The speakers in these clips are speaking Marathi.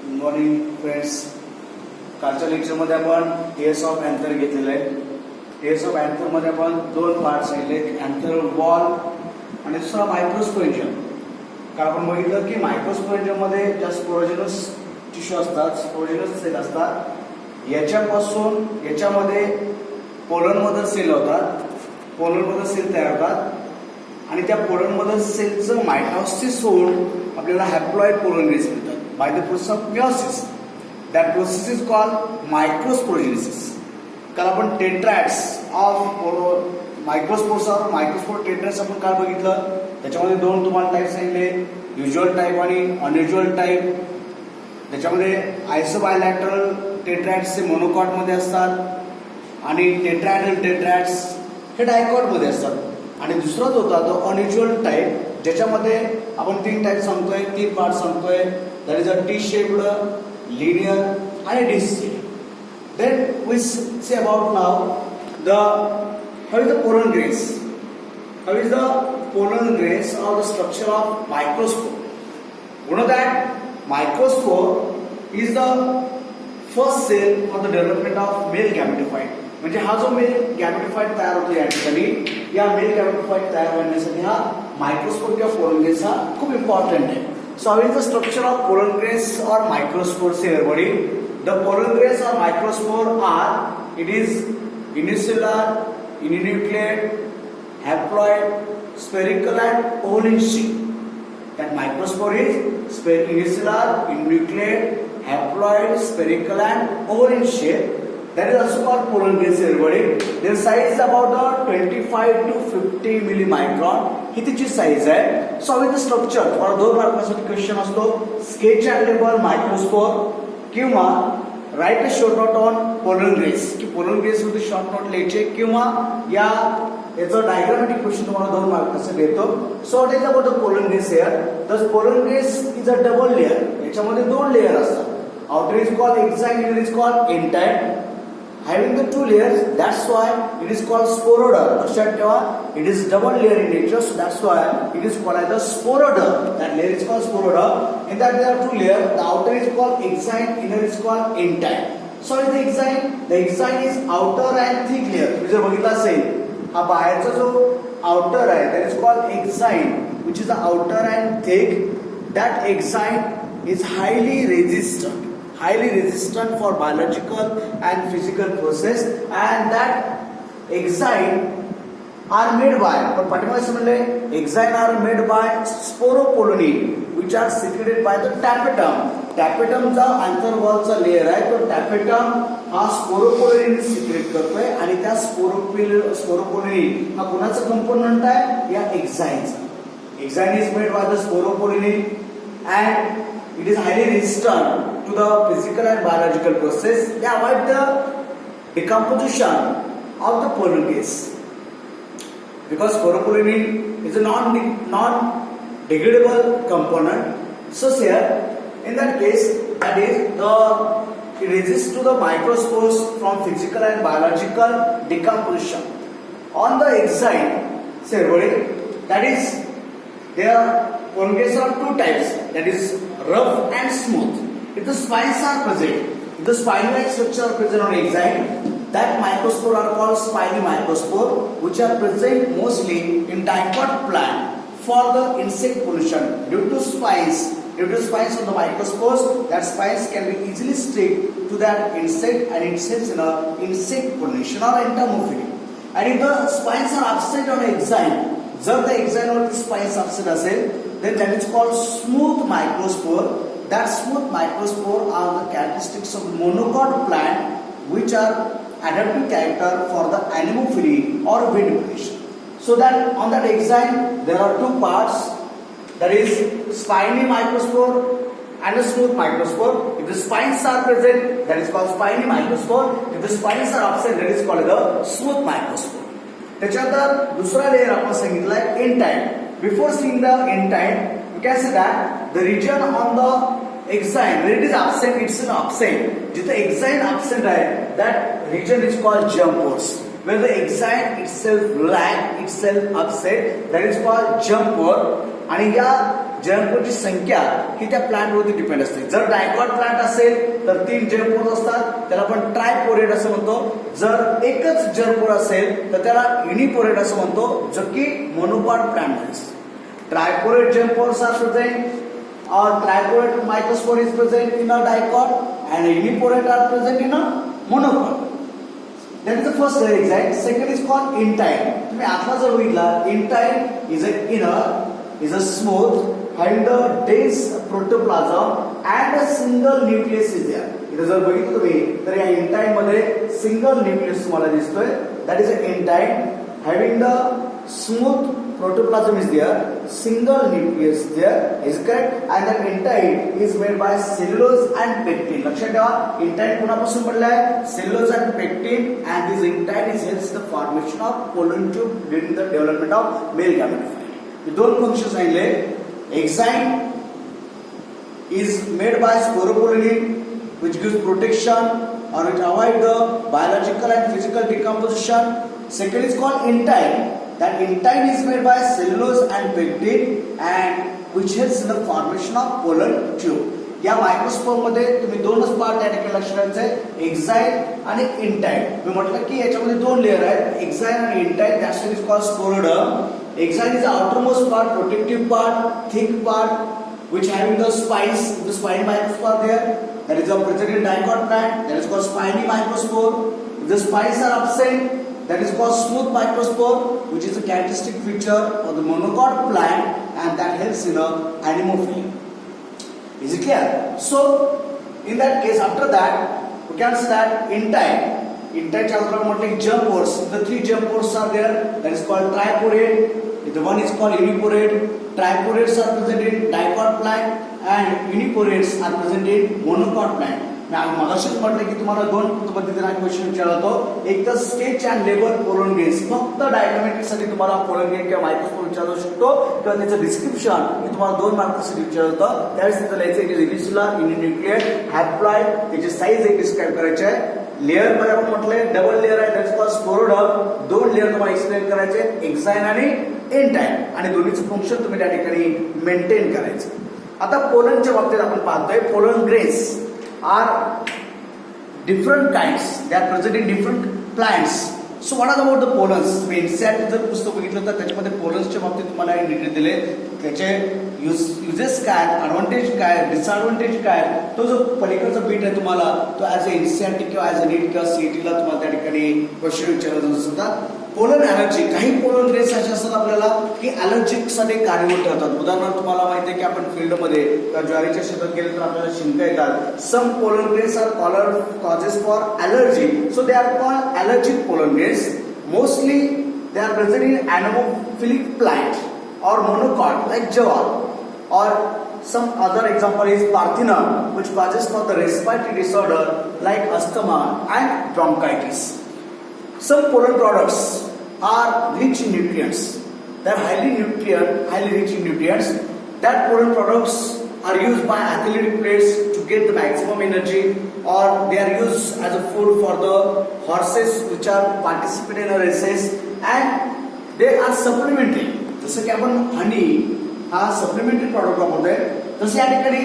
Good morning friends. कालच्या लेक्चरमध्ये आपण टेस ऑफ अँथर घेतलेलं आहे. टेस ऑफ अँथरमध्ये आपण दोन पार्ट्स घेतले, अँथर वॉल आणि दुसरा मायक्रोस्पोरेंजियम. काल आपण बघितलं की मायक्रोस्पोरेंजियममध्ये ज्या स्पोरोजिनस टिश्यू असतात, स्पोरोजिनस सेल असतात, याच्यापासून याच्यामध्ये पोलन मदर सेल होतात, पोलन मदर सेल तयार होतात आणि त्या पोलन मदर सेलचं मायटॉसिस होऊन आपल्याला हॅप्लॉइड पोलन ग्रेन्स मिळतात by the process of meiosis. That process is called microsporogenesis. काल आपण टेट्रॅड्स ऑफ मायक्रोस्पोर्स और मायक्रोस्पोर टेट्रॅड्स आपण काल बघितलं. त्याच्यामध्ये दोन तुम्हाला टाईप सांगितले, युज्युअल टाईप आणि अनयुज्युअल टाईप. त्याच्यामध्ये आयसोबायलॅटरल टेट्रॅड्स हे मोनोकॉट मध्ये असतात आणि टेट्रॅडल टेट्रॅड्स हे डायकॉट मध्ये असतात. आणि दुसरा जो होता तो अनयुज्युअल टाईप, ज्याच्यामध्ये आपण तीन टाईप सांगतोय, तीन पार्ट सांगतोय. That is a T-shaped, linear, and a disc. Then we say about now how is the pollen grains? How is the pollen grains or the structure of microspore? You know that microspore is the first cell for the development of male gametophyte. म्हणजे हा जो मेल गॅमेटोफाइट तयार होतो या ठिकाणी, या मेल गॅमेटोफाइट तयार होण्यासाठी हा मायक्रोस्पोर किंवा पोलन ग्रेन्स हा खूप इम्पॉर्टंट आहे. So how is the structure of pollen grains or microspores here, everybody? The pollen grains or microspore are, it is unicellular, uninucleate, haploid, spherical and oval in shape. That microspore is unicellular, uninucleate, haploid, spherical and oval in shape. That is also called pollen grains, everybody. Their size is about 25 to 50 millimicron. ही तिची साईज आहे. सो विथ द स्ट्रक्चर तुम्हाला दोन मार्कासाठी क्वेश्चन असतो, स्केच अँड लेबल मायक्रोस्पोर किंवा write a short note on pollen grains, की पोलन ग्रेन्स वरती शॉर्ट नोट लिहायचे किंवा याचं डायग्रामॅटिक क्वेश्चन तुम्हाला दोन मार्काचं देतो. So it is about the pollen grains here. The pollen grains is a double layer. याच्यामध्ये दोन लेअर असतात. Outer is called exine, inner is called intine. Having the two layers, that's why it is called sporoder. It is double layer in nature, so that's why it is called as the sporoder. That layer is called sporoder. In that there are two layers. The outer is called exine, inner is called intine. So is the exine. The exine is outer and thick layer. तुम्ही जर बघितला असेल, हा बाहेरचा जो outer आहे, that is called exine, which is the outer and thick. That exine is highly resistant for biological and physical process, and that exine are made by, but particularly exine are made by sporopollen which are secreted by the tapetum. Tapetum चा आंतरवॉलचा लेअर आहे, तो tapetum हा sporopollen सिक्रेट करतोय आणि त्या sporopollen हा कोणाचा कंपोनंट आहे, या एक्झाइनचा. Exine is made by the sporopollen and it is highly resistant to the physical and biological process. They avoid the decomposition of the pollen grains because sporopollen is a non-degradable component. So here, in that case, that is it resists to the microspores from physical and biological decomposition. On the exine, say that is there pollen grains are two types. That is rough and smooth. If the spines are present, if the spine-like structure are present on exine, that microspore are called spiny microspore, which are present mostly in dicot plant for the insect pollution. Due to spines on the microspores, that spines can be easily stick to that insect and it helps in a insect pollination or entomophily. And if the spines are absent on exine, जर the exine वरती spines absent असेल, then that is called smooth microspore. That smooth microspore are the characteristics of monocot plant which are adaptive character for the anemophily or wind pollution. So that on that exine there are two parts, that is spiny microspore and a smooth microspore. If the spines are present, that is called spiny microspore. If the spines are absent, that is called the smooth microspore. त्याच्यानंतर दुसरा लेअर आपण सांगितलाय intine. Before seeing the intine, you can say that the region on the exine, where it is absent, it's an absent. जिथे exine absent आहे, that region is called germ pores. Where the exine itself lack, itself absent, that is called germ pore. आणि या जर्मपोरची संख्या ही त्या प्लांटवरती डिपेंड असते. जर डायकॉट प्लांट असेल तर 3 जर्मपोर असतात, त्याला आपण ट्रायपोरेट असं म्हणतो. जर एकच जर्मपोर असेल तर त्याला युनिपोरेट असं म्हणतो, जो की मोनोकॉट प्लांट आहे. Triporate germ pores are present or triporate microspore is present in a dicot and uniporate are present in a monocot. That is the first example. Second is called intine. तुम्ही आत्ता जर बघितला, intine is a inner, is a smooth having the dense protoplasm and a single nucleus is there. इथे जर बघितलं तुम्ही तर या intine मध्ये single nucleus तुम्हाला दिसतोय. That is a intine having the smooth protoplasm is there, single nucleus there, is correct, and that intine is made by cellulose and pectin. लक्षात ठेवा, intine कोणापासून बनला आहे? Cellulose and pectin, and this intine is helps the formation of pollen tube during the development of male gametophyte. हे दोन फंक्शन्स सांगितले. Exine is made by sporopollenin, which gives protection or which avoid the biological and physical decomposition. Second is called intine. That intine is made by cellulose and pectin and which helps in the formation of pollen tube. या मायक्रोस्पोर मध्ये तुम्ही दोनच पार्ट या ठिकाणी लक्षात ठेवायचे, एक्झाइन आणि इंटाइन. मी म्हटलं की याच्यामध्ये दोन लेअर आहेत, एक्झाइन आणि intine. That's is called sporoderm. Exine is the outermost part, protective part, thick part, which having the spines, the spiny microspore there. That is present in dicot plant. That is called spiny microspore. If the spines are absent, that is called smooth microspore, which is a characteristic feature of the monocot plant, and that helps in anemophily. Is it clear? So, in that case, after that, we can say that intine. Intine chapter germ pores. The 3 germ pores are there. That is called triporate. The one is called uniporate. Triporates are present in dicot plant and uniporates are present in monocot plant. मगाशीच म्हटलं की तुम्हाला दोन पद्धतीने क्वेश्चन विचारला होतो. एक तर sketch and label pollen grains. फक्त डायग्रामॅटिक साठी तुम्हाला पोलन ग्रेन किंवा मायक्रोस्कोप विचारू शकतो किंवा त्याचं डिस्क्रिप्शन मी तुम्हाला 2 मार्क्ससाठी विचारलं होतं. त्यावेळेस तिथं लिहायचं की युनिसेल्युलर, युनिन्यूक्लियर, हॅप्लॉइड, त्याची साईज एक डिस्क्राइब करायची आहे. लेअर मध्ये आपण म्हटलंय डबल लेअर आहे, दॅट्स कॉल्ड स्पोरोडर्म. 2 लेअर तुम्हाला एक्सप्लेन करायचे, एक्झाइन आणि इंटाइन, आणि दोन्हीचं फंक्शन तुम्ही त्या ठिकाणी मेंटेन करायचं. आता पोलनच्या बाबतीत आपण पाहतोय, pollen grains are different kinds. They are present in different plants. So what are about the pollens? तुम्ही इन्सॅट जर पुस्तक बघितलं तर त्याच्यामध्ये पोलन्सच्या बाबतीत तुम्हाला डिटेल दिले. त्याचे युजेस काय, ऍडव्हान्टेज काय, डिसएडव्हान्टेज काय, तो जो पलीकडचा बीट आहे तुम्हाला तो ऍज अ इन्सॅट किंवा ऍज अ नीट किंवा सीईटीला तुम्हाला त्या ठिकाणी क्वेश्चन विचारला जाऊ शकतात. पोलन ॲलर्जी, काही पोलन ग्रेन्स असे असतात आपल्याला की ॲलर्जिक साठी कारणीभूत ठरतात. उदाहरणार्थ तुम्हाला माहिती आहे की आपण फील्डमध्ये किंवा ज्वारीच्या शेतात गेले तर आपल्याला शिंका येतात. Some pollen grains are causes for allergy, so they are called allergic pollen grains. Mostly they are present in anemophilic plant or monocot like jawar, or some other example is parthena, which causes for the respiratory disorder like asthma and bronchitis. Some pollen products are rich in nutrients. They are highly rich in nutrients. That pollen products are used by athletic players to get the maximum energy, or they are used as a food for the horses which are participating in races, and they are supplementary. जसं की आपण हनी हा सप्लिमेंटरी प्रॉडक्ट वापरतोय, तसे या ठिकाणी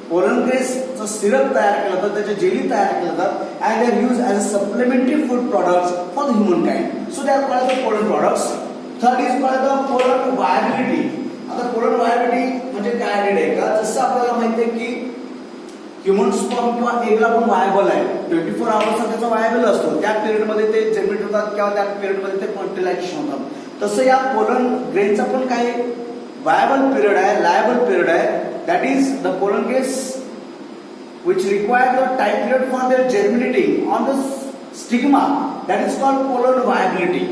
पोलन ग्रेन्सचं सिरप तयार केलं जातं, त्याचे जेली तयार केलं जातात, and they are use as a supplementary food products for the human kind. So they are called the pollen products. Third is called the pollen viability. आता पोलन वायबिलिटी म्हणजे काय आहे का, जसं आपल्याला माहिती आहे की ह्युमन स्पर्म किंवा एगला पण वायबल आहे, 24 आवर्स त्याचा वायबल असतो. त्या पिरियडमध्ये ते जर्मिनेट होतात किंवा त्या पिरियडमध्ये ते फर्टिलायझेशन होतात. तसं या पोलन ग्रेनचा पण काही वायबल पिरियड आहे, लायबल पिरियड आहे. That is the pollen grains which require the time period for their germinating on the stigma. That is called pollen viability.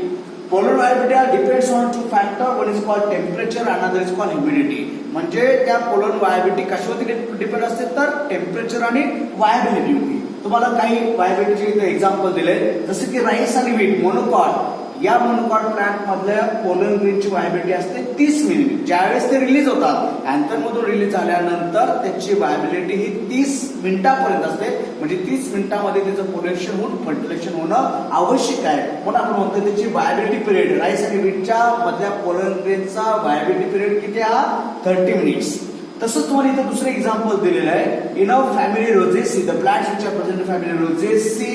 Pollen viability depends on 2 factors. One is called temperature, another is called humidity. म्हणजे त्या पोलन वायबिलिटी कशावरती डिपेंड असते तर टेम्परेचर आणि वायबिलिटी. तुम्हाला काही वायबिलिटीचे एक्झाम्पल दिले, जसे की राईस आणि व्हीट मोनोकॉट. या मोनोकॉट प्लांट मधल्या पोलन ग्रेनची व्हायबिलिटी असते 30 मिनिट. ज्यावेळेस ते रिलीज होतात, अँथर मधून रिलीज झाल्यानंतर त्याची व्हायबिलिटी ही 30 मिनिटापर्यंत असते. म्हणजे 30 मिनिटामध्ये त्याचं पोलेशन होऊन फर्टिलायझेशन होणं आवश्यक आहे. म्हणून आपण म्हणतो त्याची व्हायबिलिटी पिरियड राईस आणि बीटच्या मधल्या पोलन ग्रेनचा व्हायबिलिटी पिरियड किती हा 30 मिनिट्स. तसंच तुम्हाला इथं दुसरं एक्झाम्पल दिलेलं आहे. In a family Rosaceae the plants which are present in family Rosaceae,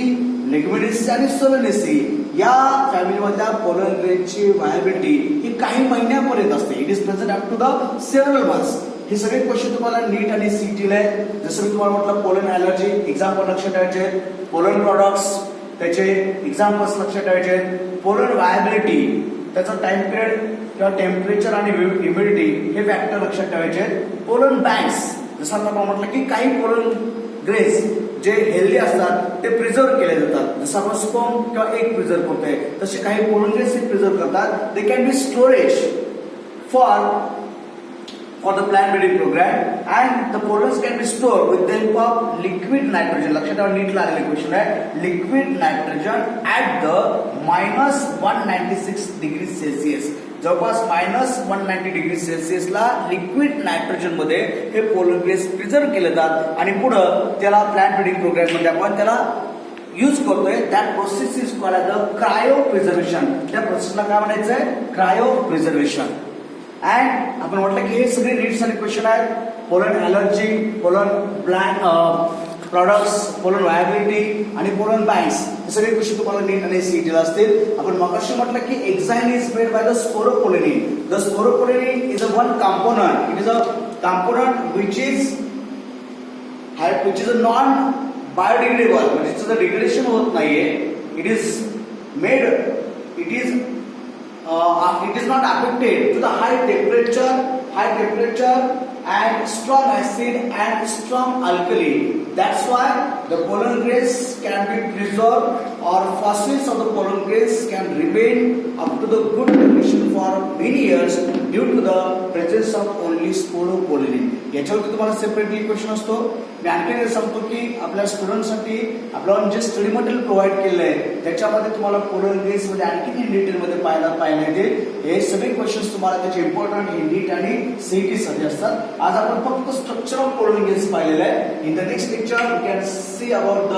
Leguminosae आणि सोलेनेसी या फॅमिलीमधल्या पोलन ग्रेनची व्हायबिलिटी ही काही महिन्यापर्यंत असते. It is present up to the several months. हे सगळे क्वेश्चन तुम्हाला नीट आणि सीईटीला आहे. जसं मी तुम्हाला म्हटलं पोलन ॲलर्जी एक्झाम्पल लक्षात ठेवायचे, पोलन प्रॉडक्ट्स त्याचे एक्झाम्पल्स लक्षात ठेवायचे, पोलन व्हायबिलिटी त्याचा टाइम पिरियड किंवा टेम्परेचर आणि ह्युमिडिटी हे फॅक्टर लक्षात ठेवायचे. पोलन बँक्स जसं आपण म्हटलं की काही पोलन ग्रेन्स जे हेल्दी असतात ते प्रिझर्व केले जातात. जसं आपण स्पर्म किंवा एग प्रिझर्व करतोय तसे काही पोलन ग्रेन्स हे प्रिझर्व करतात. They can be storage for the plant breeding program and the pollens can be stored with the help of liquid nitrogen. लक्षात ठेवा नीट लागलेलं क्वेश्चन आहे. Liquid nitrogen at the -196 degree Celsius. जवळपास -190 डिग्री सेल्सिअसला लिक्विड नायट्रोजन मध्ये हे पोलन ग्रेन्स प्रिझर्व केले जातात आणि पुढे त्याला प्लांट ब्रीडिंग प्रोग्राम मध्ये आपण त्याला यूज करतोय. That process is called as the cryo preservation. त्या प्रोसेसला काय म्हणायचं आहे? Cryo preservation. अँड आपण म्हटलं की हे सगळे नीट सारे क्वेश्चन आहेत. Pollen allergy, pollen plant products, pollen viability आणि पोलन बँक्स हे सगळे क्वेश्चन तुम्हाला नीट आणि सीईटीला असतील. आपण मगाशी म्हटलं की exine is made by the sporopollenin. The sporopollenin is a one component. It is a component which is a non biodegradable. म्हणजे त्याचं डिग्रेडेशन होत नाहीये. It is made, it is not affected to the high temperature and strong acid and strong alkali. That's why the pollen grains can be preserved or fossils of the pollen grains can remain up to the good condition for many years due to the presence of only sporopollen. याच्यावरती तुम्हाला सेपरेटली क्वेश्चन असतो. मी आणखी सांगतो की आपल्या स्टुडंटसाठी आपल्याला जे स्टडी मटेरियल प्रोव्हाइड केलं आहे त्याच्यामध्ये तुम्हाला पोलन ग्रेन्स मध्ये आणखी डिटेलमध्ये पाहायला येतील. हे सगळे क्वेश्चन्स तुम्हाला त्याचे इम्पॉर्टंट हिंदी आणि सीईटी साठी असतात. आज आपण फक्त स्ट्रक्चर ऑफ पोलन ग्रेन्स पाहिलेलं आहे. In the next lecture we can see about the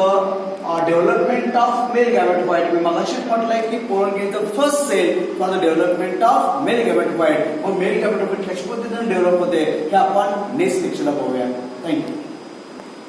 development of male gametophyte. मी मगाशीच म्हटलंय की pollen grain the first cell for the development of male gametophyte. मग मेल गॅमेटोफाइट कशा पद्धतीने डेव्हलप होते हे आपण नेक्स्ट लेक्चरला पाहूया. थँक्यू.